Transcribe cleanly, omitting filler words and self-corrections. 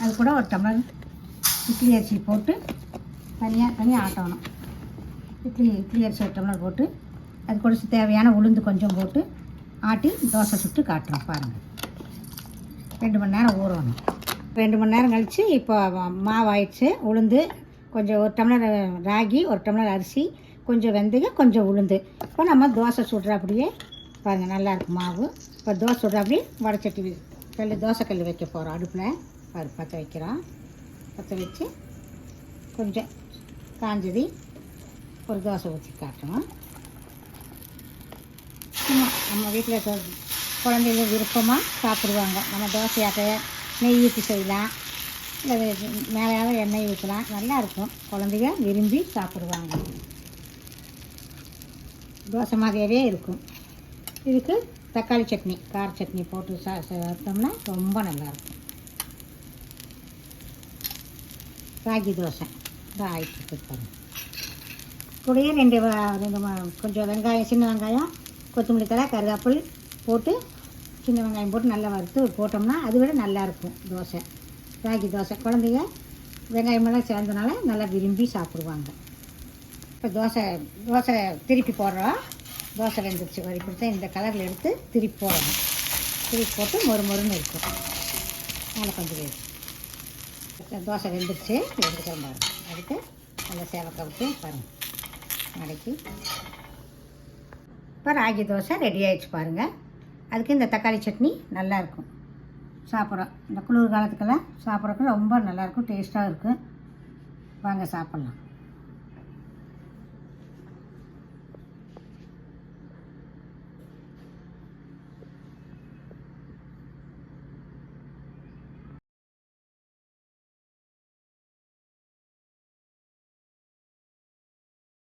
அது கூட ஒரு டம்ளர் இட்லி அரிசி போட்டு தனியாக ஆட்டணும். இட்லி அரிசி ஒரு டம்ளர் போட்டு அது கூட தேவையான உளுந்து கொஞ்சம் போட்டு ஆட்டி தோசை சுட்டு காட்டுறோம் பாருங்கள். 2 மணி நேரம் ஊறணும். 2 மணி நேரம் கழித்து இப்போ மாவு ஆயிடுச்சு. உளுந்து கொஞ்சம் ஒரு டம்ளர் ராகி, ஒரு டம்ளர் அரிசி, கொஞ்சம் வெந்தயம், கொஞ்சம் உளுந்து. இப்போ நம்ம தோசை சுடுற அப்படியே பாருங்கள், நல்லாயிருக்கும் மாவு. இப்போ தோசை சுடுற அப்படியே வடைச்சட்டி தோசை கல் வைக்க போகிறோம். அடுப்பில் பற்ற வைக்கிறோம். பற்ற வச்சு கொஞ்சம் காஞ்சதி ஒரு தோசை ஊற்றி காட்டுறோம். நம்ம வீட்டில் குழந்தைங்க விருப்பமாக சாப்பிடுவாங்க. நம்ம தோசையாட்ட நெய் ஊற்றி செய்யலாம், இல்லை மேலே எண்ணெய் ஊற்றலாம். நல்லாயிருக்கும், குழந்தைங்க விரும்பி சாப்பிடுவாங்க. தோசை மாதிரியே இருக்கும். இதுக்கு தக்காளி சட்னி, கார சட்னி போட்டு சாப்பிட்டோம்னா ரொம்ப நல்லாயிருக்கும். ராகி தோசை தான் ஆயிடுச்சு. கொடுப்பாங்க கூடயே ரெண்டு கொஞ்சம் வெங்காயம், சின்ன வெங்காயம், கொத்தமல்லி தழை, கருவேப்பிலை போட்டு சின்ன வெங்காயம் போட்டு நல்லா வறுத்து போட்டோம்னா அதை விட நல்லாயிருக்கும் தோசை. ராகி தோசை குழந்தைங்க வெங்காயமெல்லாம் சேர்ந்தனால நல்லா விரும்பி சாப்பிடுவாங்க. இப்போ தோசை திருப்பி போடுறோம். தோசை வெந்துருச்சு. வரி கொடுத்தா இந்த கலரில் எடுத்து திருப்பி போடணும். திருப்பி போட்டு மொறுன்னு இருக்கும். நல்லா கொஞ்சம் தோசை வெந்துருச்சு. எடுத்துக்கிற பாருங்க. அதுக்கு நல்லா சேவக்காய் விட்டு பாருங்கள் மடக்கி. இப்போ ராகி தோசை ரெடி ஆகிடுச்சு பாருங்கள். அதுக்கு இந்த தக்காளி சட்னி நல்லாயிருக்கும். சாப்பிட்றோம் இந்த குளிர் காலத்துக்கெல்லாம் சாப்பிட்றதுக்கு ரொம்ப நல்லாயிருக்கும், டேஸ்ட்டாக இருக்கும். வாங்க சாப்பிட்லாம்.